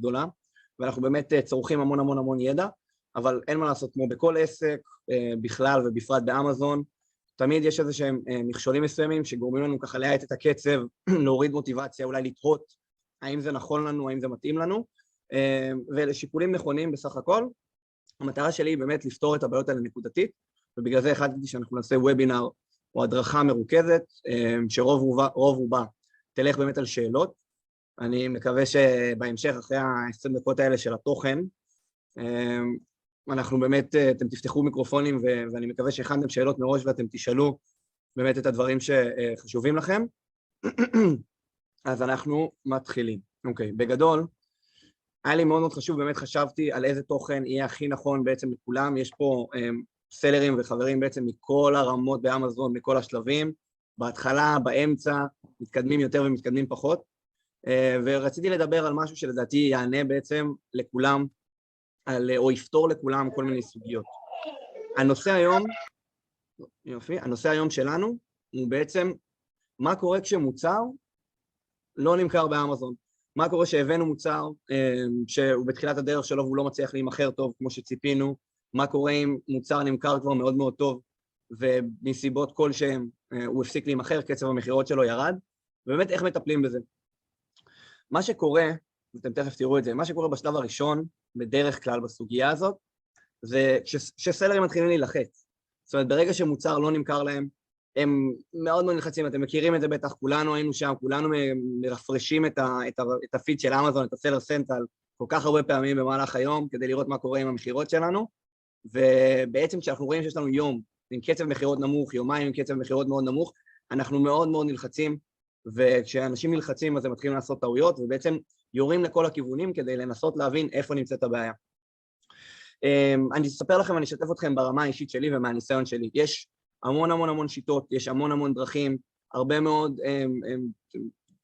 גדולה, ואנחנו באמת צורכים המון המון המון ידע, אבל אין מה לעשות, כמו בכל עסק, בכלל ובפרט באמזון, תמיד יש איזה שהם מכשולים מסוימים שגורמים לנו ככה להאט את הקצב, להוריד מוטיבציה, אולי לתהות האם זה נכון לנו, האם זה מתאים לנו, ולשיקולים נכונים בסך הכל. המטרה שלי היא באמת לפתור את הבעיות האלה נקודתית, ובגלל זה החלטתי שאנחנו נעשה וובינר או הדרכה מרוכזת, שרוב רובה תלך באמת על שאלות. אני מקווה שבהמשך, אחרי ה-20 דקות האלה של התוכן, אנחנו באמת, אתם תפתחו מיקרופונים, ואני מקווה שהכנתם שאלות מראש ואתם תשאלו באמת את הדברים שחשובים לכם. אז אנחנו מתחילים. אוקיי, בגדול, היה לי מאוד מאוד חשוב, באמת חשבתי על איזה תוכן יהיה הכי נכון בעצם לכולם. יש פה סלרים וחברים בעצם מכל הרמות באמזון, מכל השלבים, בהתחלה, באמצע, מתקדמים יותר ומתקדמים פחות, ורציתי לדבר על משהו שלדעתי יענה בעצם לכולם, או יפתור לכולם כל מיני סוגיות. הנושא היום שלנו הוא בעצם מה קורה כשמוצר לא נמכר באמזון. מה קורה שהבאנו מוצר שהוא בתחילת הדרך שלו והוא לא מצליח להימכר טוב כמו שציפינו, מה קורה אם מוצר נמכר כבר מאוד מאוד טוב ומסיבות כלשהם הוא הפסיק להימכר, קצב המחירות שלו ירד, ובאמת איך מטפלים בזה. מה שקורה, ואתם תכף תראו את זה, מה שקורה בשלב הראשון בדרך כלל בסוגיה הזאת, זה שסלרים מתחילים להילחץ. זאת אומרת, ברגע שמוצר לא נמכר להם, הם מאוד מאוד נלחצים, אתם מכירים את זה בטח, כולנו היינו שם, כולנו מרפרשים את הפיד של אמזון, את הסלר סנטרל, כל כך הרבה פעמים במהלך היום, כדי לראות מה קורה עם המחירות שלנו, ובעצם כשאנחנו רואים שיש לנו יום עם קצב מחירות נמוך, יומיים עם קצב מחירות מאוד נמוך, אנחנו מאוד מאוד נלחצים, וכשאנשים נלחצים אז הם מתחילים לעשות טעויות, ובעצם יורים לכל הכיוונים כדי לנסות להבין איפה נמצאת הבעיה. אני אספר לכם, אני אשתף אתכם ברמה האישית שלי ומהניסיון שלי. יש המון המון המון שיטות, יש המון המון דרכים, הרבה מאוד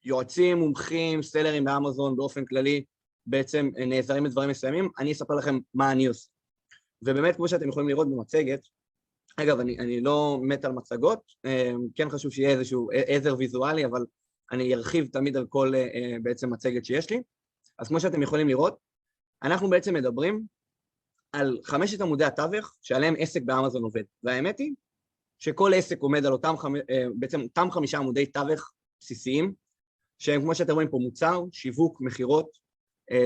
יועצים, מומחים, סלרים באמזון באופן כללי, בעצם נעזרים בדברים מסוימים. אני אספר לכם מה אני עושה. ובאמת, כמו שאתם יכולים לראות במצגת, אגב, אני לא מת על מצגות, כן חשוב שיהיה איזשהו עזר ויזואלי, אבל אני ארחיב תמיד על כל בעצם מצגת שיש לי. אז כמו שאתם יכולים לראות, אנחנו בעצם מדברים על 5 עמודי התווך שעליהם עסק באמזון עובד. והאמת היא שכל עסק עומד על בעצם אותם 5 עמודי תווך בסיסיים, שהם כמו שאתם רואים פה מוצר, שיווק, מחירות,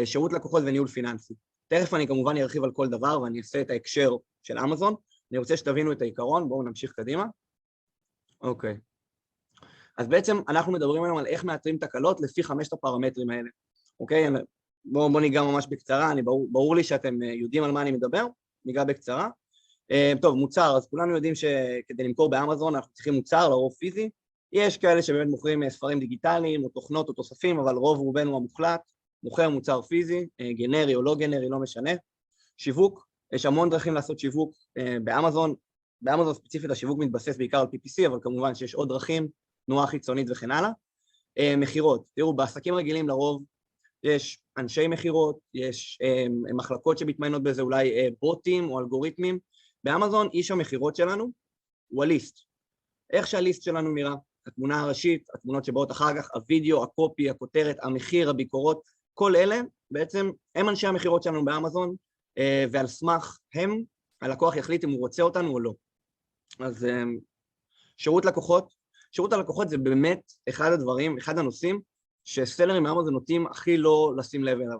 שירות לקוחות וניהול פיננסי. תכף אני כמובן ארחיב על כל דבר ואני אעשה את ההקשר של אמזון. אני רוצה שתבינו את העיקרון, בואו נמשיך קדימה. אוקיי. אז בעצם אנחנו מדברים היום על איך מאתרים תקלות לפי 5 הפרמטרים האלה. אוקיי? בואו ניגע ממש בקצרה, ברור לי שאתם יודעים על מה אני מדבר, ניגע בקצרה. טוב, מוצר, אז כולנו יודעים שכדי למכור באמזון אנחנו צריכים מוצר, לרוב פיזי. יש כאלה שבאמת מוכרים ספרים דיגיטליים או תוכנות או תוספים, אבל רוב רובנו המוחלט מוכר מוצר פיזי, גנרי או לא גנרי, לא משנה. שיווק, יש המון דרכים לעשות שיווק באמזון. באמזון ספציפית השיווק מתבסס בעיקר על PPC, אבל כמובן שיש עוד דרכים, תנועה חיצונית וכן הלאה. מחירות, תראו, בעסקים רגילים לרוב יש אנשי מחירות, יש מחלקות שמתמיינות בזה, אולי בוטים או אלגוריתמים. באמזון איש המחירות שלנו הוא הליסט. איך שהליסט שלנו נראה, התמונה הראשית, התמונות שבאות אחר כך, הוידאו, הקופי, הכותרת, המחיר, הביקורות, כל אלה בעצם הם אנשי המחירות שלנו באמזון, ועל סמך הם, הלקוח יחליט אם הוא רוצה אותנו או לא. אז שירות הלקוחות זה באמת אחד הדברים, אחד הנושאים שסלרים באמזון נוטים הכי לא לשים לב אליו.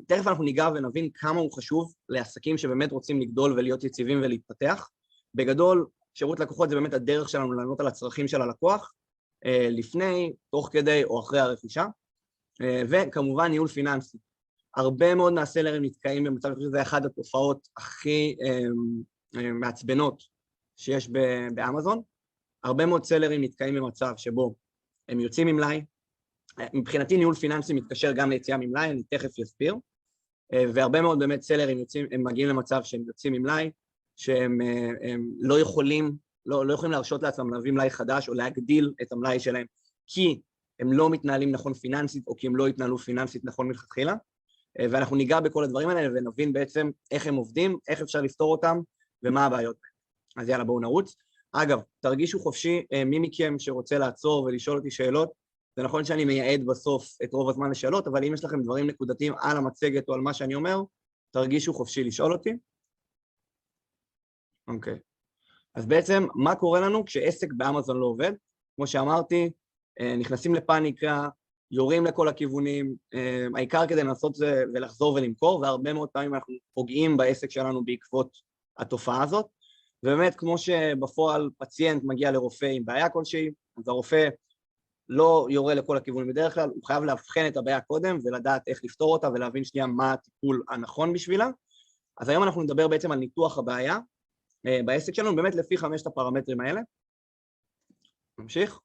תכף אנחנו ניגע ונבין כמה הוא חשוב לעסקים שבאמת רוצים לגדול ולהיות יציבים ולהתפתח. בגדול, שירות לקוחות זה באמת הדרך שלנו לענות על הצרכים של הלקוח, לפני, תוך כדי או אחרי הרכישה, וכמובן ניהול פיננסי. הרבה מאוד מהסלרים נתקעים במצב, אני חושב שזה אחת התופעות הכי מעצבנות שיש באמזון. הרבה מאוד סלרים נתקעים במצב שבו הם יוצאים עם מלאי, מבחינתי ניהול פיננסי מתקשר גם ליציאה ממלאי, אני תכף אסביר, והרבה מאוד באמת סלרים הם מגיעים למצב שהם יוצאים עם מלאי, שהם לא יכולים להרשות לעצמם להביא מלאי חדש או להגדיל את המלאי שלהם, כי הם לא מתנהלים נכון פיננסית או כי הם לא התנהלו פיננסית נכון מלכתחילה, ואנחנו ניגע בכל הדברים האלה ונבין בעצם איך הם עובדים, איך אפשר לפתור אותם ומה הבעיות. אז יאללה, בואו נרוץ. אגב, תרגישו חופשי, מי מכם שרוצה לעצור ולשאול אותי שאלות, זה נכון שאני מייעד בסוף את רוב הזמן לשאלות, אבל אם יש לכם דברים נקודתיים על המצגת או על מה שאני אומר, תרגישו חופשי לשאול אותי. אוקיי. אז בעצם, מה קורה לנו כשעסק באמזון לא עובד? כמו שאמרתי, נכנסים לפאניקה, יורים לכל הכיוונים, העיקר כדי לנסות זה ולחזור ולמכור, והרבה מאוד פעמים אנחנו פוגעים בעסק שלנו בעקבות התופעה הזאת, ובאמת, כמו שבפועל פציינט מגיע לרופא עם בעיה כלשהי, אז הרופא לא יורה לכל הכיוונים בדרך כלל, הוא חייב להבחן את הבעיה קודם ולדעת איך לפתור אותה ולהבין שנייה מה הטיפול הנכון בשבילה. אז היום אנחנו נדבר בעצם על ניתוח הבעיה בעסק שלנו, באמת לפי 5 הפרמטרים האלה. נמשיך?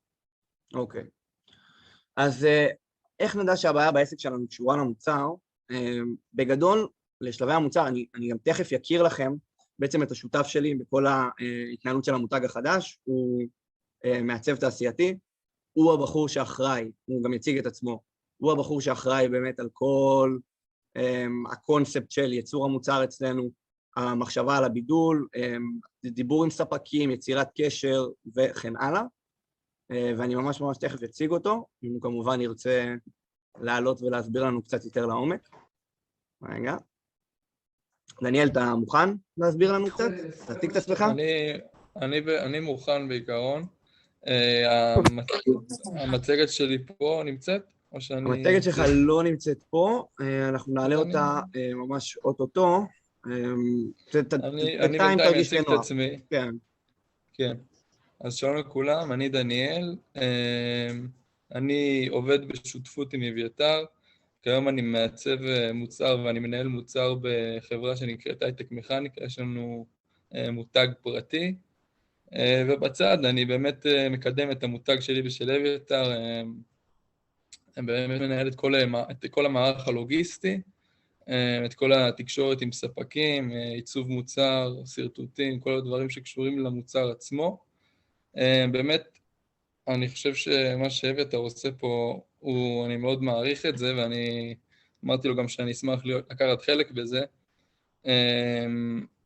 אוקיי. אז איך נדע שהבעיה בעסק שלנו קשורה למוצר? בגדול, לשלבי המוצר, אני גם תכף יכיר לכם בעצם את השותף שלי בכל ההתנהלות של המותג החדש, הוא מעצב תעשייתי, הוא הבחור שאחראי, הוא גם יציג את עצמו, הוא הבחור שאחראי באמת על כל הקונספט של ייצור המוצר אצלנו, המחשבה על הבידול, דיבור עם ספקים, יצירת קשר וכן הלאה, ואני ממש תכף אציג אותו, אם הוא כמובן ירצה לעלות ולהסביר לנו קצת יותר לעומק. רגע. דניאל, אתה מוכן להסביר לנו קצת? תציג את עצמך. אני מוכן בעיקרון. המצגת שלי פה נמצאת? המצגת שלך לא נמצאת פה, אנחנו נעלה אותה ממש אוטוטו. אני בינתיים אציג את עצמי. כן. כן. אז שלום לכולם, אני דניאל, אני עובד בשותפות עם אביתר, כיום אני מעצב מוצר ואני מנהל מוצר בחברה שנקראת הייטק מכניקה, יש לנו מותג פרטי, ובצד אני באמת מקדם את המותג שלי ושל אביתר, באמת מנהל את כל המערך הלוגיסטי, את כל התקשורת עם ספקים, עיצוב מוצר, סרטוטים, כל הדברים שקשורים למוצר עצמו. באמת, אני חושב שמה שאביתר עושה פה, אני מאוד מעריך את זה, ואני אמרתי לו גם שאני אשמח לקחת חלק בזה,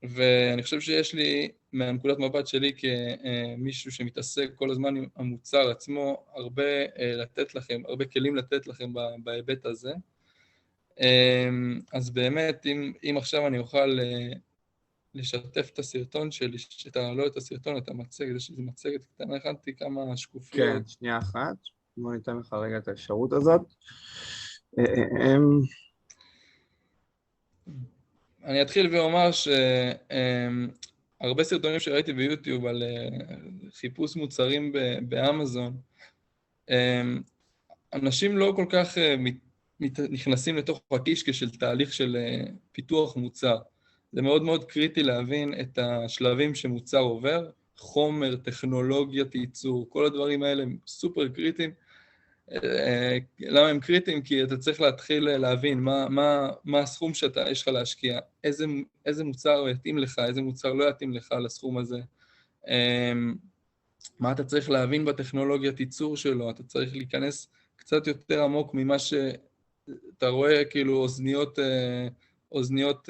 ואני חושב שיש לי, מהנקודת מבט שלי כמישהו שמתעסק כל הזמן עם המוצר עצמו, הרבה כלים לתת לכם בהיבט הזה. אז באמת, אם עכשיו אני אוכל לשתף את הסרטון שלי, שתעלו את הסרטון, את המצגת, יש איזו מצגת קטנה, הכנתי כמה שקופיות. כן, שנייה אחת, בוא ניתן לך רגע את האפשרות הזאת. אני אתחיל ואומר שהרבה סרטונים שראיתי ביוטיוב על חיפוש מוצרים באמזון, אנשים לא כל כך נכנסים לתוך הקישקע של תהליך של פיתוח מוצר. זה מאוד מאוד קריטי להבין את השלבים שמוצר עובר, חומר, טכנולוגיית ייצור, כל הדברים האלה הם סופר קריטיים. למה הם קריטיים? כי אתה צריך להתחיל להבין מה הסכום שיש לך להשקיע, איזה מוצר יתאים לך, איזה מוצר לא יתאים לך לסכום הזה, מה אתה צריך להבין בטכנולוגיית ייצור שלו, אתה צריך להיכנס קצת יותר עמוק ממה שאתה רואה, כאילו אוזניות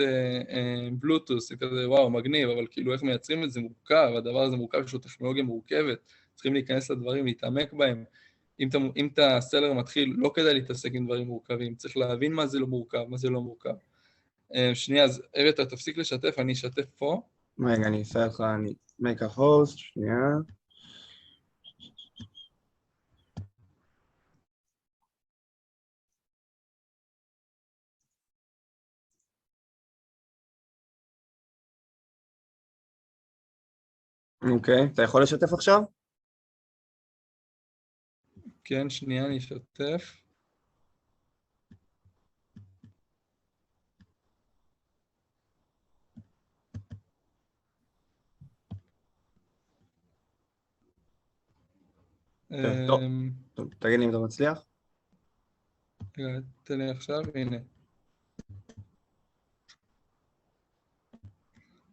בלוטוס, זה כזה וואו מגניב, אבל כאילו איך מייצרים את זה מורכב, הדבר הזה מורכב, יש לו טכנולוגיה מורכבת, צריכים להיכנס לדברים, להתעמק בהם. אם אתה סלר מתחיל, לא כדאי להתעסק עם דברים מורכבים, צריך להבין מה זה לא מורכב, מה זה לא מורכב. שנייה, אז אביתר, תפסיק לשתף, אני אשתף פה. רגע, אני אעשה לך, אני make a host, שנייה. אוקיי, אתה יכול לשתף עכשיו? כן, שנייה, אני אשתף. טוב, תגיד לי אם אתה מצליח. רגע, תן לי עכשיו, הנה.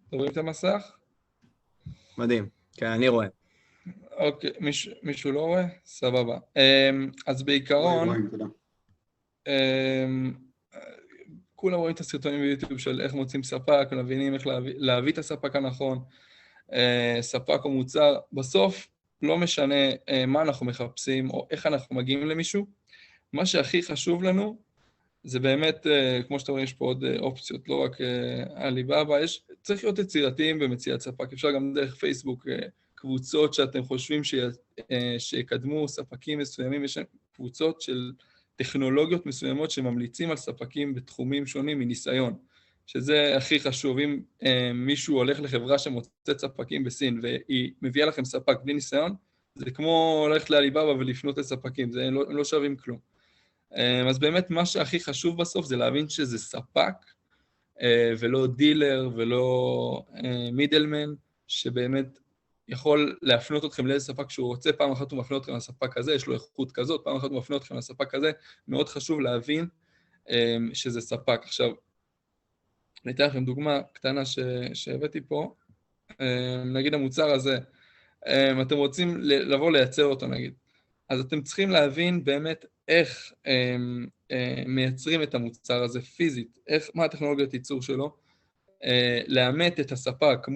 אתה רואים את המסך? מדהים, כן, אני רואה. אוקיי, מישהו לא רואה? סבבה. אז בעיקרון, כולם רואים את הסרטונים ביוטיוב של איך מוצאים ספק, מבינים איך להביא את הספק הנכון, ספק או מוצר. בסוף, לא משנה מה אנחנו מחפשים או איך אנחנו מגיעים למישהו, מה שהכי חשוב לנו זה באמת, כמו שאתם רואים, יש פה עוד אופציות, לא רק עליבאבא, צריך להיות יצירתיים במציאת ספק, אפשר גם דרך פייסבוק, קבוצות שאתם חושבים שיקדמו ספקים מסוימים, יש קבוצות של טכנולוגיות מסוימות שממליצים על ספקים בתחומים שונים מניסיון, שזה הכי חשוב. אם מישהו הולך לחברה שמוצאת ספקים בסין והיא מביאה לכם ספק בלי ניסיון, זה כמו ללכת לעליבאבא ולפנות לספקים, הם לא שווים כלום. אז באמת מה שהכי חשוב בסוף זה להבין שזה ספק ולא דילר ולא מידלמן, שבאמת יכול להפנות אתכם לאיזה ספק שהוא רוצה, פעם אחת הוא מפנה אתכם לספק הזה, יש לו איכות כזאת, פעם אחת הוא מפנה אתכם לספק הזה, מאוד חשוב להבין שזה ספק. עכשיו, אני אתן לכם דוגמה קטנה שהבאתי פה, נגיד המוצר הזה, אתם רוצים לבוא לייצר אותו נגיד, אז אתם צריכים להבין באמת איך מייצרים את המוצר הזה פיזית, מה הטכנולוגיית ייצור שלו, לאמת את הספק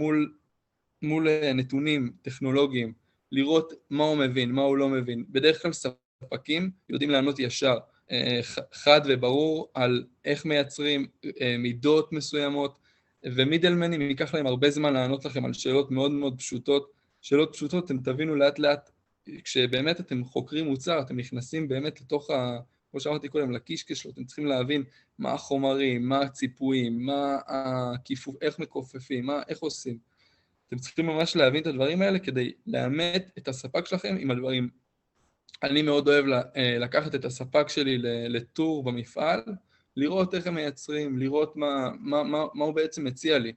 מול נתונים טכנולוגיים, לראות מה הוא מבין, מה הוא לא מבין. בדרך כלל ספקים יודעים לענות ישר, חד וברור על איך מייצרים מידות מסוימות, ומידלמנים ייקח להם הרבה זמן לענות לכם על שאלות מאוד מאוד פשוטות. שאלות פשוטות, אתם תבינו לאט לאט, כשבאמת אתם חוקרים מוצר, אתם נכנסים באמת לתוך, כמו שאמרתי קודם, לקישקש שלו, אתם צריכים להבין מה החומרים, מה הציפויים, מה הכיפוף, איך מכופפים, איך עושים. אתם צריכים ממש להבין את הדברים האלה כדי לאמת את הספק שלכם עם הדברים. אני מאוד אוהב לקחת את הספק שלי לטור במפעל, לראות איך הם מייצרים, לראות מה הוא בעצם מציע לי.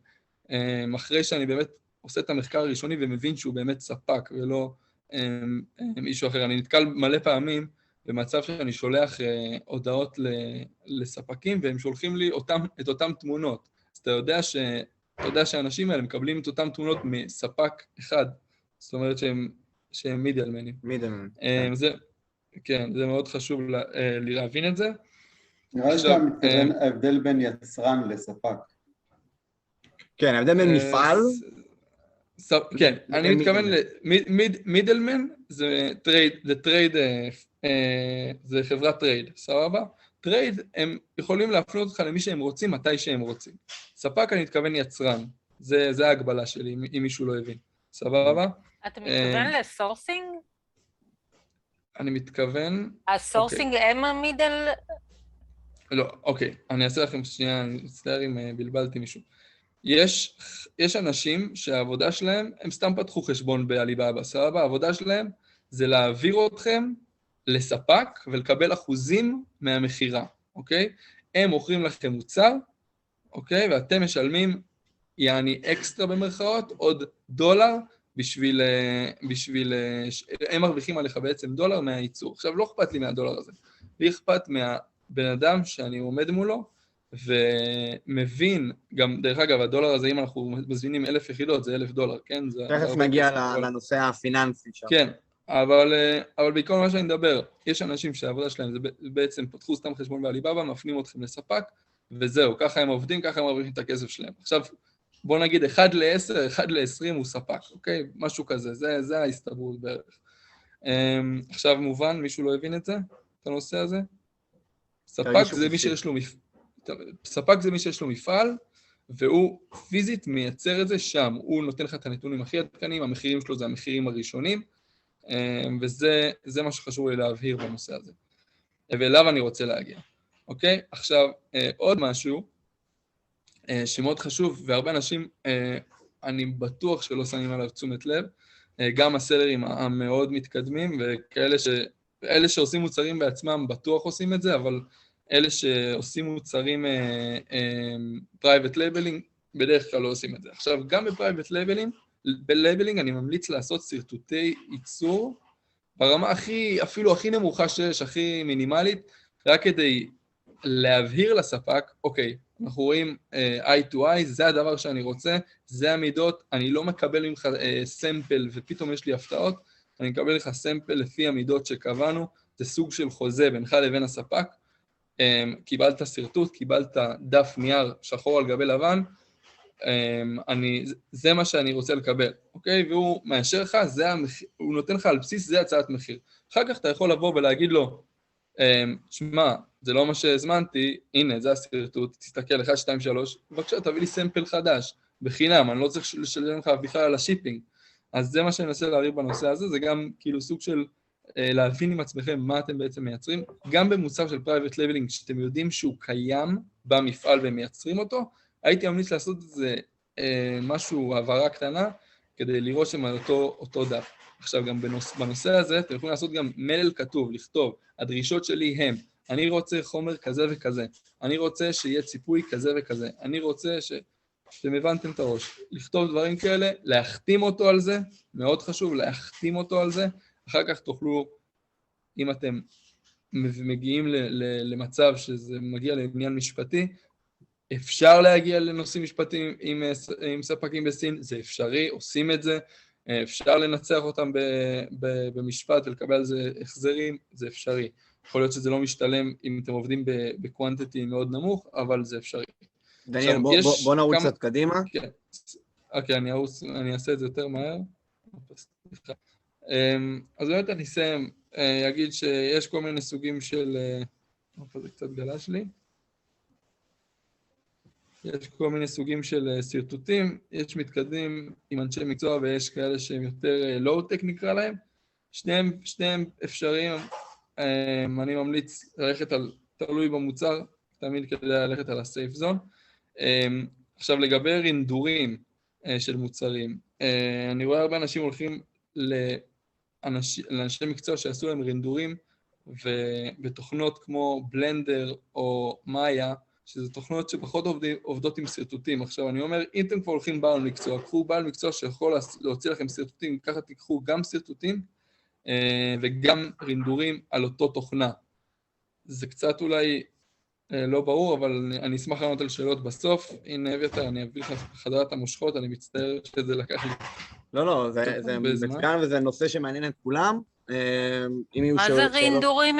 אחרי שאני באמת עושה את המחקר הראשוני ומבין שהוא באמת ספק ולא מישהו אחר. אני נתקל מלא פעמים במצב שאני שולח הודעות לספקים והם שולחים לי את אותם תמונות. אז אתה יודע שהאנשים האלה מקבלים את אותם תמונות מספק אחד, זאת אומרת שהם מידלמנים. מידלמן. כן, זה מאוד חשוב להבין את זה. נראה לי שאתה מתכוון ההבדל בין יצרן לספק. כן, ההבדל בין מפעל. כן, אני מתכוון מידלמן, זה טרייד, זה חברת טרייד, סבבה? טרייד, הם יכולים להפנות אותך למי שהם רוצים, מתי שהם רוצים. ספק, אני מתכוון יצרן. זה ההגבלה שלי, אם מישהו לא הבין. סבבה? אתה מתכוון לסורסינג? אני מתכוון... הסורסינג הם המידל? לא, אוקיי. אני אעשה לכם שנייה, אני מצטער אם בלבלתי מישהו. יש אנשים שהעבודה שלהם, הם סתם פתחו חשבון בעליבאבא, סבבה? העבודה שלהם זה להעביר אתכם לספק ולקבל אחוזים מהמחירה, אוקיי? הם מוכרים לכם מוצר, אוקיי? ואתם משלמים, יעני אקסטרה במרכאות, עוד דולר בשביל הם מרוויחים עליך בעצם דולר מהייצור. עכשיו, לא אכפת לי מהדולר הזה. לי אכפת מהבן אדם שאני עומד מולו, ומבין, גם דרך אגב, הדולר הזה, אם אנחנו מזמינים 1,000 יחידות, זה $1,000, כן? תכף נגיע לנושא הפיננסי שם. כן, אבל בעיקר מה שאני מדבר, יש אנשים שהעבודה שלהם זה בעצם פתחו סתם חשבון בעליבאבא, מפנים אתכם לספק, וזהו, ככה הם עובדים, ככה הם מרוויחים את הכסף שלהם. עכשיו, בוא נגיד 1 ל-10, 1 ל-20 הוא ספק, אוקיי? משהו כזה, זה ההסתברות בערך. עכשיו מובן, מישהו לא הבין את זה? את הנושא הזה? ספק זה מי שיש לו מפעל, והוא פיזית מייצר את זה שם, הוא נותן לך את הנתונים הכי עדכניים, המחירים שלו זה המחירים הראשונים, וזה מה שחשוב לי להבהיר בנושא הזה. ואליו אני רוצה להגיע. אוקיי? עכשיו, עוד משהו שמאוד חשוב, והרבה אנשים, אני בטוח שלא שמים עליו תשומת לב, גם הסלרים המאוד מתקדמים, ואלה שעושים מוצרים בעצמם בטוח עושים את זה, אבל אלה שעושים מוצרים פרייבט לייבלינג, בדרך כלל לא עושים את זה. עכשיו, גם בפרייבט לייבלינג אני ממליץ לעשות סרטוטי ייצור, ברמה אפילו הכי נמוכה שיש, הכי מינימלית, רק כדי להבהיר לספק, אוקיי, אנחנו רואים eye to eye, זה הדבר שאני רוצה, זה המידות, אני לא מקבל ממך סמפל ופתאום יש לי הפתעות, אני מקבל לך סמפל לפי המידות שקבענו, זה סוג של חוזה בינך לבין הספק, קיבלת סרטוט, קיבלת דף נייר שחור על גבי לבן, זה מה שאני רוצה לקבל, אוקיי? והוא מאשר לך, הוא נותן לך על בסיס, זה הצעת מחיר. אחר כך אתה יכול לבוא ולהגיד לו, שמע, זה לא מה שהזמנתי, הנה, זה הסרטוט, תסתכל, 1, 2, 3, בבקשה, תביא לי סמפל חדש, בחינם, אני לא צריך לשלם לך בכלל על השיפינג. אז זה מה שאני אנסה להעביר בנושא הזה, זה גם כאילו סוג של להבין עם עצמכם מה אתם בעצם מייצרים, גם במוצר של private labeling, שאתם יודעים שהוא קיים במפעל והם מייצרים אותו, הייתי ממליץ לעשות את זה משהו, העברה קטנה, כדי לראות שם על אותו דף. עכשיו, גם בנושא הזה, אתם יכולים לעשות גם מלל כתוב, לכתוב, הדרישות שלי הם, אני רוצה חומר כזה וכזה, אני רוצה שיהיה ציפוי כזה וכזה, אני רוצה שאתם הבנתם את הראש, לכתוב דברים כאלה, להחתים אותו על זה, מאוד חשוב, להחתים אותו על זה, אחר כך תוכלו, אם אתם מגיעים למצב שזה מגיע לעניין משפטי, אפשר להגיע לנושאים משפטיים עם ספקים בסין, זה אפשרי, עושים את זה, אפשר לנצח אותם במשפט ולקבל על זה החזרים, זה אפשרי. יכול להיות שזה לא משתלם אם אתם עובדים בקוונטיטי מאוד נמוך, אבל זה אפשרי. דניאל, בוא נרוץ קצת קדימה. כן, אוקיי, אני אעשה את זה יותר מהר. אז באמת אני אסיים, אגיד שיש כל מיני סוגים של... זה קצת גלש לי. יש כל מיני סוגים של סרטוטים, יש מתקדמים עם אנשי מקצוע ויש כאלה שהם יותר לואו-טק נקרא להם, שניהם אפשריים, אני ממליץ ללכת על, תלוי במוצר, תמיד כדי ללכת על הסייף זון. עכשיו לגבי רינדורים של מוצרים, אני רואה הרבה אנשים הולכים לאנשי מקצוע שעשו להם רינדורים, ובתוכנות כמו בלנדר או מאיה, שזה תוכנות שפחות עובדות עם סרטוטים. עכשיו אני אומר, אם אתם כבר הולכים בעל מקצוע, קחו בעל מקצוע שיכול להוציא לכם סרטוטים, ככה תיקחו גם סרטוטים וגם רינדורים על אותו תוכנה. זה קצת אולי לא ברור, אבל אני אשמח לענות על שאלות בסוף. הנה אביתר, אני אביא לך חדרת המושכות, אני מצטער שזה לקח לי. לא, זה מצוין וזה נושא שמעניין את כולם. מה זה רינדורים?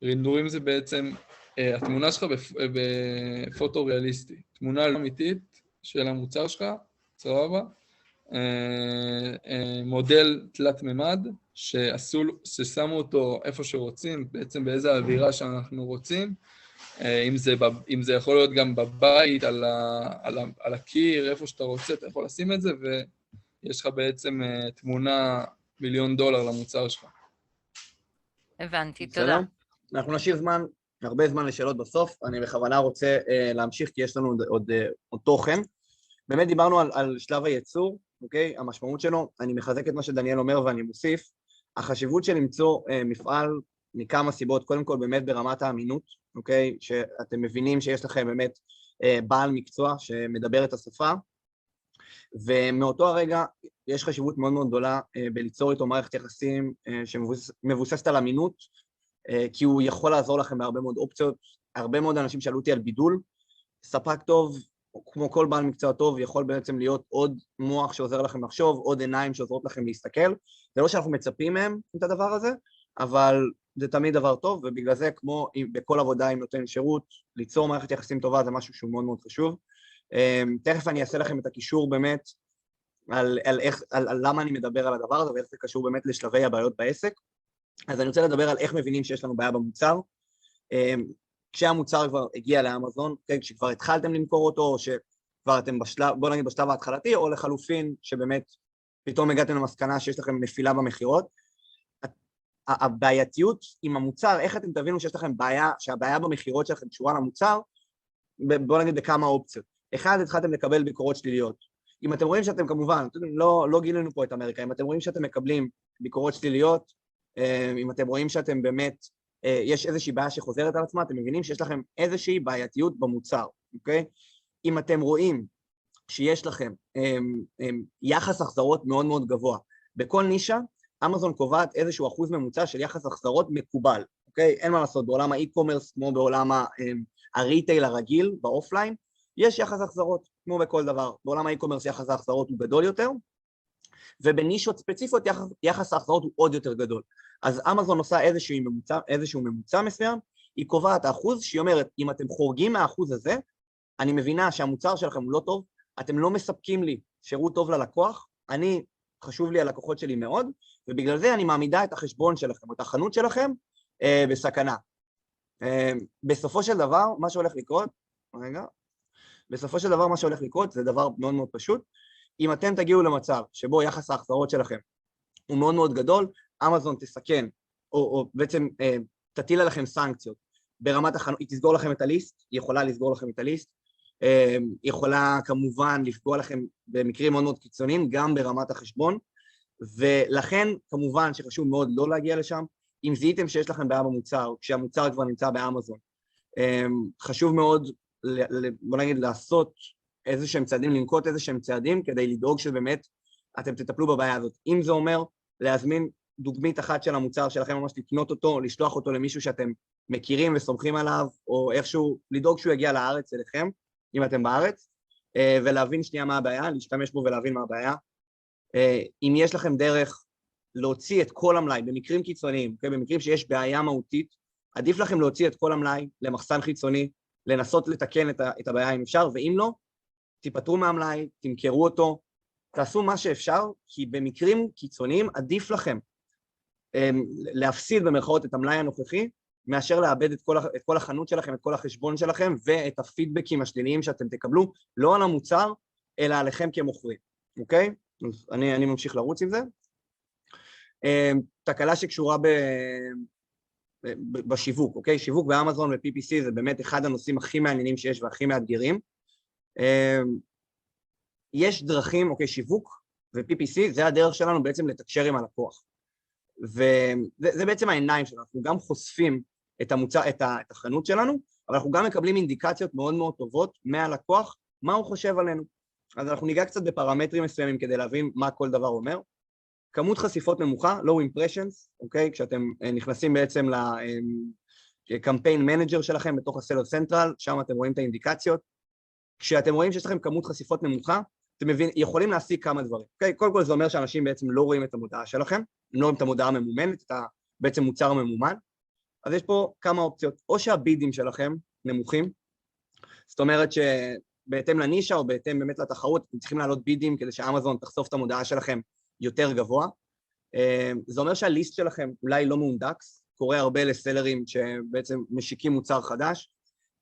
רינדורים זה בעצם התמונה שלך בפוטו ריאליסטי, תמונה לא אמיתית של המוצר שלך, סבבה, מודל תלת ממד ששמו אותו איפה שרוצים, בעצם באיזה אווירה שאנחנו רוצים, אם זה יכול להיות גם בבית, על הקיר, איפה שאתה רוצה, אתה יכול לשים את זה, ויש לך בעצם תמונה $1,000,000 למוצר שלך. הבנתי, תודה. אנחנו נשאיר הרבה זמן לשאלות בסוף, אני בכוונה רוצה להמשיך כי יש לנו עוד תוכן. באמת דיברנו על שלב הייצור, אוקיי? המשמעות שלו, אני מחזק את מה שדניאל אומר ואני מוסיף, החשיבות של למצוא מפעל מכמה סיבות, קודם כל באמת ברמת האמינות, אוקיי? שאתם מבינים שיש לכם באמת בעל מקצוע שמדבר את השפה, ומאותו הרגע יש חשיבות מאוד מאוד גדולה בליצור איתו מערכת יחסים שמבוססת על אמינות, כי הוא יכול לעזור לכם בהרבה מאוד אופציות. הרבה מאוד אנשים שאלו אותי על בידול, ספק טוב, כמו כל בעל מקצוע טוב, יכול בעצם להיות עוד מוח שעוזר לכם לחשוב, עוד עיניים שעוזרות לכם להסתכל. זה לא שאנחנו מצפים מהם את הדבר הזה, אבל זה תמיד דבר טוב, ובגלל זה כמו בכל עבודה עם נותן שירות, ליצור מערכת יחסים טובה זה משהו שהוא מאוד מאוד חשוב. תכף אני אעשה לכם את הקישור באמת על למה אני מדבר על הדבר הזה ואיך זה קשור באמת לשלבי הבעיות בעסק. אז אני רוצה לדבר על איך מבינים שיש לנו בעיה במוצר. כשהמוצר כבר הגיע לאמזון, כשכבר התחלתם למכור אותו, או שכבר אתם בשלב, בוא נגיד בשלב ההתחלתי, או לחלופין שבאמת פתאום הגעתם למסקנה שיש לכם נפילה במחירות. הבעייתיות עם המוצר, איך אתם תבינו שיש לכם בעיה, שהבעיה במחירות שלכם קשורה למוצר, בוא נגיד בכמה אופציות. אחד, התחלתם לקבל ביקורות שליליות. אם אתם רואים שאתם כמובן, לא גילינו פה את אמריקה, אם אתם רואים שאתם מקבלים ביקורות שליליות, אם אתם רואים שאתם באמת, יש איזושהי בעיה שחוזרת על עצמה, אתם מבינים שיש לכם איזושהי בעייתיות במוצר, אוקיי? אם אתם רואים שיש לכם יחס החזרות מאוד מאוד גבוה, בכל נישה, אמזון קובעת איזשהו אחוז ממוצע של יחס החזרות מקובל, אוקיי? אין מה לעשות, בעולם האי-קומרס, כמו בעולם הריטייל הרגיל, באופליין, יש יחס החזרות, כמו בכל דבר. בעולם האי-קומרס יחס ההחזרות הוא גדול יותר, ובנישות ספציפיות יחס ההחזרות הוא עוד יותר גדול. אז אמזון עושה איזשהו ממוצע מסוים, היא קובעת האחוז, שהיא אומרת, אם אתם חורגים מהאחוז הזה, אני מבינה שהמוצר שלכם הוא לא טוב, אתם לא מספקים לי שירות טוב ללקוח, חשוב לי הלקוחות שלי מאוד, ובגלל זה אני מעמידה את החשבון שלכם, את החנות שלכם, בסכנה. בסופו של דבר, מה שהולך לקרות, זה דבר מאוד מאוד פשוט, אם אתם תגיעו למצב שבו יחס ההחזרות שלכם הוא מאוד מאוד גדול, אמזון תסכן, או בעצם תטיל עליכם סנקציות, ברמת החנות, היא תסגור לכם את הליסט, היא יכולה לסגור לכם את הליסט, היא יכולה כמובן לפגוע לכם במקרים מאוד מאוד קיצוניים, גם ברמת החשבון, ולכן כמובן שחשוב מאוד לא להגיע לשם, אם זיהיתם שיש לכם בעיה במוצר, כשהמוצר כבר נמצא באמזון, חשוב מאוד, בוא נגיד, לעשות איזשהם צעדים, לנקוט איזשהם צעדים, כדי לדאוג שבאמת אתם תטפלו בבעיה הזאת. אם זה אומר להזמין דוגמית אחת של המוצר שלכם, ממש לקנות אותו, לשלוח אותו למישהו שאתם מכירים וסומכים עליו, או איכשהו לדאוג שהוא יגיע לארץ אליכם, אם אתם בארץ, ולהבין שנייה מה הבעיה, להשתמש בו ולהבין מה הבעיה. אם יש לכם דרך להוציא את כל המלאי, במקרים קיצוניים, במקרים שיש בעיה מהותית, עדיף לכם להוציא את כל המלאי למחסן חיצוני, לנסות לתקן את הבעיה אם אפשר, ואם לא, תיפטרו מהמלאי, תמכרו אותו, תעשו מה שאפשר, כי במקרים קיצוניים עדיף לכם להפסיד במרכאות את המלאי הנוכחי, מאשר לאבד את כל החנות שלכם, את כל החשבון שלכם, ואת הפידבקים השליליים שאתם תקבלו, לא על המוצר, אלא עליכם כמוכרים, אוקיי? אז אני ממשיך לרוץ עם זה. תקלה שקשורה בשיווק, אוקיי? שיווק באמזון ו-PPC זה באמת אחד הנושאים הכי מעניינים שיש והכי מאתגרים. יש דרכים, אוקיי, שיווק ו-PPC, זה הדרך שלנו בעצם לתקשר עם הלקוח. וזה בעצם העיניים שלנו, אנחנו גם חושפים את המוצר, את החנות שלנו, אבל אנחנו גם מקבלים אינדיקציות מאוד מאוד טובות מהלקוח, מה הוא חושב עלינו. אז אנחנו ניגע קצת בפרמטרים מסוימים כדי להבין מה כל דבר אומר. כמות חשיפות נמוכה, low impressions, אוקיי? כשאתם נכנסים בעצם לקמפיין מנג'ר שלכם בתוך הסלר סנטרל, שם אתם רואים את האינדיקציות. כשאתם רואים שיש לכם כמות חשיפות נמוכה, אתם יכולים להשיג כמה דברים. אוקיי? קודם כל זה אומר שאנשים בעצם לא רואים את המודעה שלכם, הם לא רואים את המודעה הממומנת, את בעצם מוצר ממומן. אז יש פה כמה אופציות, או שהבידים שלכם נמוכים, זאת אומרת שבהתאם לנישה או בהתאם באמת לתחרות, אתם צריכים לעלות בידים כדי שאמזון תחשוף את המודעה שלכם יותר גבוה. זה אומר שהליסט שלכם אולי לא מהונדקס, קורה הרבה לסלרים שבעצם משיקים מוצר חדש,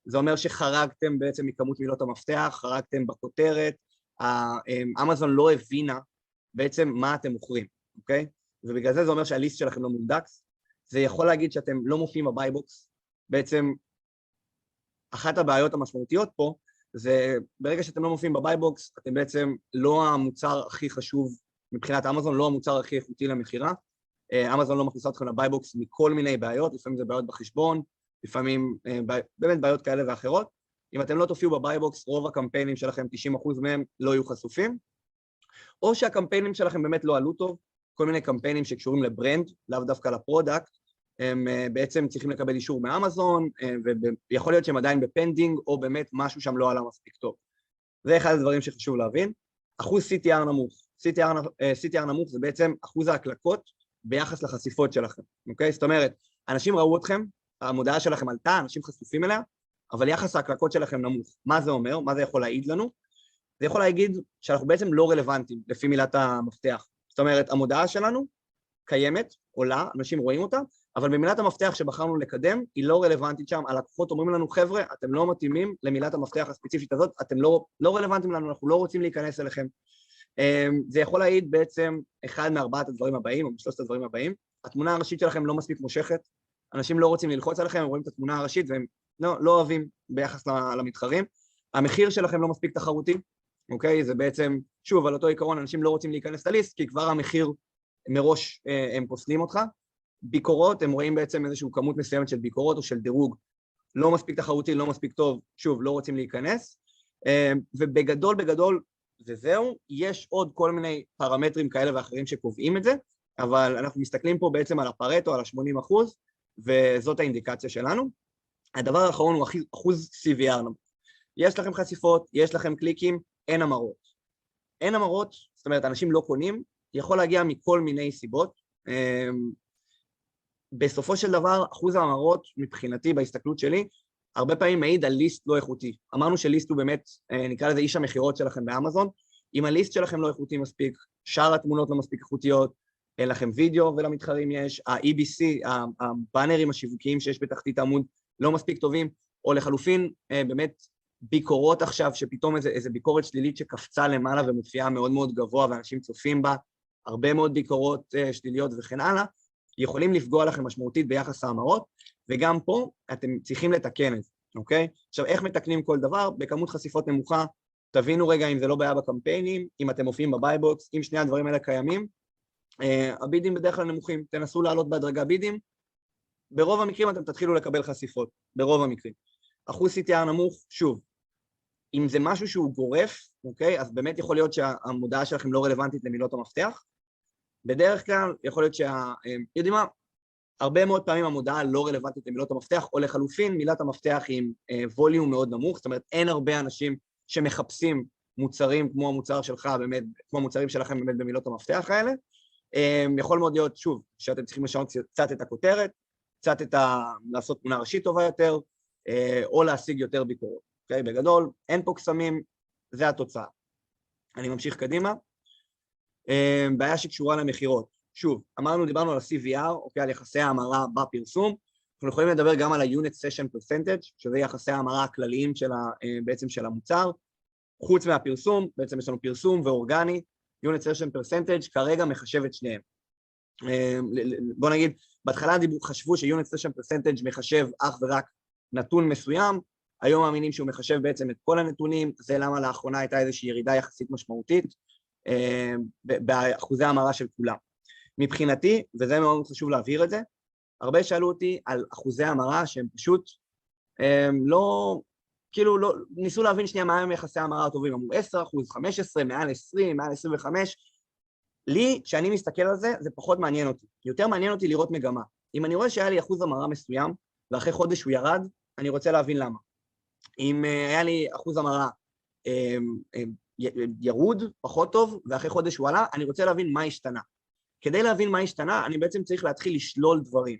זה אומר שחרגתם בעצם מכמות מילות המפתח, חרגתם בכותרת, אמזון לא הבינה בעצם מה אתם מוכרים, אוקיי? ובגלל זה אומר שהליסט שלכם לא מהונדקס, זה יכול להגיד שאתם לא מופיעים בבייבוקס, בעצם אחת הבעיות המשמעותיות פה, זה ברגע שאתם לא מופיעים בבייבוקס, אתם בעצם לא המוצר הכי חשוב מבחינת אמזון, לא המוצר הכי איכותי למכירה, אמזון לא מכניסה אתכם לבייבוקס מכל מיני בעיות, לפעמים זה בעיות בחשבון, לפעמים באמת בעיות כאלה ואחרות, אם אתם לא תופיעו בבייבוקס, רוב הקמפיינים שלכם, 90% מהם לא יהיו חשופים, או שהקמפיינים שלכם באמת לא עלו טוב, כל מיני קמפיינים שקשורים לברנד, לאו דווקא לפרודקט, הם בעצם צריכים לקבל אישור מאמזון, ויכול להיות שהם עדיין בפנדינג, או באמת משהו שם לא עלה מספיק טוב. זה אחד הדברים שחשוב להבין. אחוז CTR נמוך. CTR נמוך זה בעצם אחוז ההקלקות ביחס לחשיפות שלכם, אוקיי? זאת אומרת, אנשים ראו אתכם, המודעה שלכם עלתה, אנשים חשופים אליה, אבל יחס ההקלקות שלכם נמוך. מה זה אומר? מה זה יכול להעיד לנו? זה יכול להגיד שאנחנו בעצם לא רלוונטיים לפי מילת המפתח. זאת אומרת, המודעה שלנו קיימת, עולה, אנשים רואים אותה, אבל במילת המפתח שבחרנו לקדם, היא לא רלוונטית שם. הלקוחות אומרים לנו, חבר'ה, אתם לא מתאימים למילת המפתח הספציפית הזאת, אתם לא רלוונטיים לנו, אנחנו לא רוצים להיכנס אליכם. זה יכול להעיד בעצם אחד מארבעת הדברים הבאים, או משלושת הדברים הבאים. התמונה הראשית שלכם לא מספיק מושכת, אנשים לא רוצים ללחוץ עליכם, הם רואים את התמונה הראשית והם לא אוהבים ביחס למתחרים. המחיר שלכם לא מספיק תחרותי, אוקיי? זה בעצם, שוב, על אותו עיקרון, אנשים לא רוצים להיכנס לליסט, כי כבר המחיר מראש הם פוסלים אותך. ביקורות, הם רואים בעצם איזושהי כמות מסוימת של ביקורות או של דירוג, לא מספיק תחרותי, לא מספיק טוב, שוב, לא רוצים להיכנס. ובגדול, וזהו, יש עוד כל מיני פרמטרים כאלה ואחרים שקובעים את זה, אבל אנחנו מסתכלים פה בעצם על הפרטו, על ה-80%, וזאת האינדיקציה שלנו. הדבר האחרון הוא אחוז CVR. יש לכם חשיפות, יש לכם קליקים, אין המרות. אין המרות, זאת אומרת, אנשים לא קונים, יכול להגיע מכל מיני סיבות. בסופו של דבר, אחוז ההמרות מבחינתי, בהסתכלות שלי, הרבה פעמים מעיד על ליסט לא איכותי. אמרנו שליסט הוא באמת, נקרא לזה איש המחירות שלכם באמזון, אם הליסט שלכם לא איכותי מספיק, שאר התמונות לא מספיק איכותיות, אין לכם וידאו ולמתחרים יש, ה-EBC, הבאנרים השיווקיים שיש בתחתית העמוד לא מספיק טובים, או לחלופין, באמת ביקורות עכשיו, שפתאום איזו ביקורת שלילית שקפצה למעלה ומופיעה מאוד מאוד גבוה, ואנשים צופים בה, הרבה מאוד ביקורות שליליות וכן הלאה, יכולים לפגוע לכם משמעותית ביחס ההמרות, וגם פה אתם צריכים לתקן את זה, אוקיי? עכשיו, איך מתקנים כל דבר? בכמות חשיפות נמוכה, תבינו רגע אם זה לא בעיה בקמפיינים, אם אתם מופיעים בבייבוקס, אם שני הדברים האלה קיימים, הבידים בדרך כלל נמוכים, תנסו לעלות בהדרגה בידים, ברוב המקרים אתם תתחילו לקבל חשיפות, ברוב המקרים. אחוז CTR נמוך, שוב, אם זה משהו שהוא גורף, אוקיי, אז באמת יכול להיות שהמודעה שלכם לא רלוונטית למילות המפתח, בדרך כלל יכול להיות יודעים מה, הרבה מאוד פעמים המודעה לא רלוונטית למילות המפתח, או לחלופין מילת המפתח עם ווליום מאוד נמוך, זאת אומרת אין הרבה אנשים שמחפשים מוצרים כמו המוצר שלך, באמת, כמו המוצרים שלכם באמת במילות המפתח האלה, יכול מאוד להיות, שוב, שאתם צריכים לשנות קצת את הכותרת, קצת לעשות תמונה ראשית טובה יותר, או להשיג יותר ביקורות, אוקיי? בגדול, אין פה קסמים, זה התוצאה. אני ממשיך קדימה. בעיה שקשורה למחירות. שוב, דיברנו על ה-CVR, אוקיי, על יחסי ההמרה בפרסום, אנחנו יכולים לדבר גם על ה-Unit Session Percentage, שזה יחסי ההמרה הכלליים בעצם של המוצר, חוץ מהפרסום, בעצם יש לנו פרסום ואורגני, Unit Session Percentage כרגע מחשב את שניהם. בוא נגיד, בהתחלה חשבו ש-Unit Session Percentage מחשב אך ורק נתון מסוים, היום מאמינים שהוא מחשב בעצם את כל הנתונים, זה למה לאחרונה הייתה איזושהי ירידה יחסית משמעותית, באחוזי ההמרה של כולם. מבחינתי, וזה מאוד חשוב להבהיר את זה, הרבה שאלו אותי על אחוזי ההמרה שהם פשוט לא, כאילו לא, ניסו להבין שנייה מה הם יחסי ההמרה הטובים, אמרו 10%, 15%, מעל 20, מעל 25, לי, כשאני מסתכל על זה, זה פחות מעניין אותי. יותר מעניין אותי לראות מגמה. אם אני רואה שהיה לי אחוז המרה מסוים, ואחרי חודש הוא ירד, אני רוצה להבין למה. אם היה לי אחוז המרה ירוד, פחות טוב, ואחרי חודש הוא עלה, אני רוצה להבין מה השתנה. כדי להבין מה השתנה, אני בעצם צריך להתחיל לשלול דברים.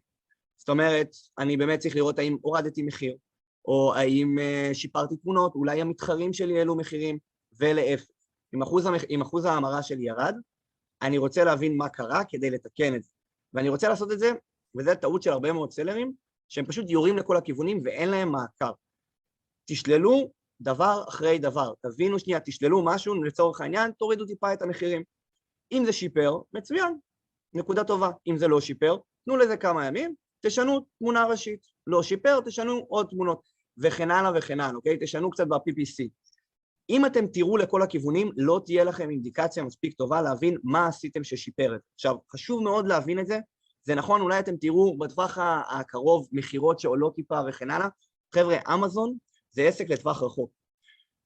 זאת אומרת, אני באמת צריך לראות האם הורדתי מחיר, או האם שיפרתי תמונות, אולי המתחרים שלי העלו מחירים, ולהפך. אם אחוז ההמרה שלי ירד, אני רוצה להבין מה קרה כדי לתקן את זה. ואני רוצה לעשות את זה, וזו טעות של הרבה מאוד סלרים, שהם פשוט יורים לכל הכיוונים ואין להם מעקב. תשללו דבר אחרי דבר. תבינו שנייה, תשללו משהו, לצורך העניין, תורידו טיפה את המחירים. אם זה שיפר, מצוין, נקודה טובה. אם זה לא שיפר, תנו לזה כמה ימים, תשנו תמונה ראשית. לא שיפר, תשנו עוד תמונות, וכן הלאה וכן הלאה, אוקיי? תשנו קצת ב-PPC. אם אתם תראו לכל הכיוונים, לא תהיה לכם אינדיקציה מספיק טובה להבין מה עשיתם ששיפר את זה. עכשיו, חשוב מאוד להבין את זה. זה נכון, אולי אתם תראו בטווח הקרוב מחירות שעולות טיפה וכן הלאה. חבר'ה, אמזון זה עסק לטווח רחוק.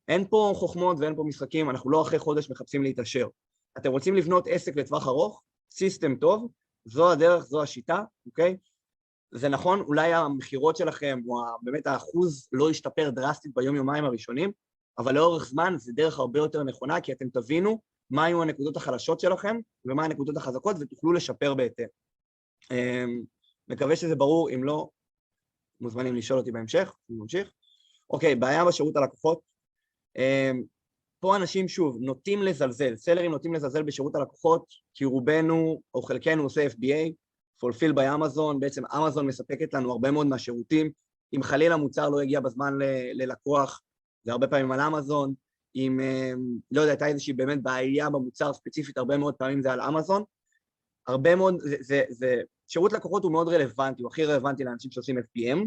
אין פה חוכמות ואין פה משחקים, אנחנו לא אחרי חודש מחפשים להתעשר. אתם רוצים לבנות עסק לטווח ארוך, סיסטם טוב, זו הדרך, זו השיטה, אוקיי? זה נכון, אולי המחירות שלכם, או באמת האחוז לא ישתפר דרסטית ביום-יומיים הראשונים, אבל לאורך זמן זה דרך הרבה יותר נכונה, כי אתם תבינו מה היו הנקודות החלשות שלכם, ומה הנקודות החזקות, ותוכלו לשפר בהתאם. מקווה שזה ברור, אם לא, מוזמנים לשאול אותי בהמשך, נמשיך. אוקיי, בעיה בשירות הלקוחות. פה אנשים שוב נוטים לזלזל, סלרים נוטים לזלזל בשירות הלקוחות, כי רובנו או חלקנו עושה FBA, Fulfilled by Amazon, בעצם אמזון מספקת לנו הרבה מאוד מהשירותים, אם חלילה מוצר לא יגיע בזמן ללקוח, זה הרבה פעמים על אמזון, אם לא יודע, הייתה איזושהי באמת בעיה במוצר ספציפית, הרבה מאוד פעמים זה על אמזון, הרבה מאוד, שירות לקוחות הוא מאוד רלוונטי, הוא הכי רלוונטי לאנשים שעושים FBM,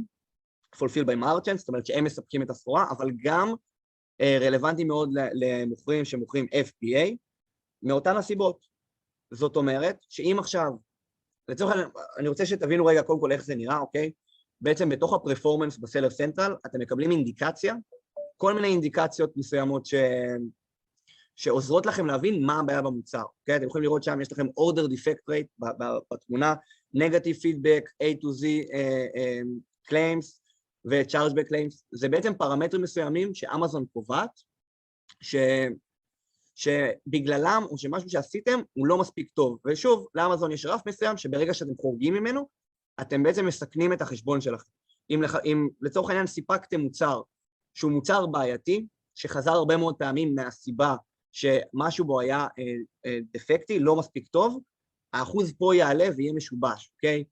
Fulfilled by Merchants, זאת אומרת שהם מספקים את הסחורה, אבל גם רלוונטי מאוד למוכרים שמוכרים FBA, מאותן הסיבות. זאת אומרת, שאם עכשיו, לצורך אני רוצה שתבינו רגע קודם כל איך זה נראה, אוקיי? בעצם בתוך הפרפורמנס בסלר סנטרל, אתם מקבלים אינדיקציה, כל מיני אינדיקציות מסוימות שעוזרות לכם להבין מה הבעיה במוצר, אוקיי? אתם יכולים לראות שם, יש לכם order defect rate בתמונה, negative feedback, A to Z claims, ו-chargeback claims, זה בעצם פרמטרים מסוימים שאמזון קובעת, שבגללם או שמשהו שעשיתם הוא לא מספיק טוב, ושוב, לאמזון יש רף מסוים שברגע שאתם חורגים ממנו, אתם בעצם מסכנים את החשבון שלכם. אם לצורך העניין סיפקתם מוצר שהוא מוצר בעייתי, שחזר הרבה מאוד פעמים מהסיבה שמשהו בו היה דפקטי, לא מספיק טוב, האחוז פה יעלה ויהיה משובש, אוקיי?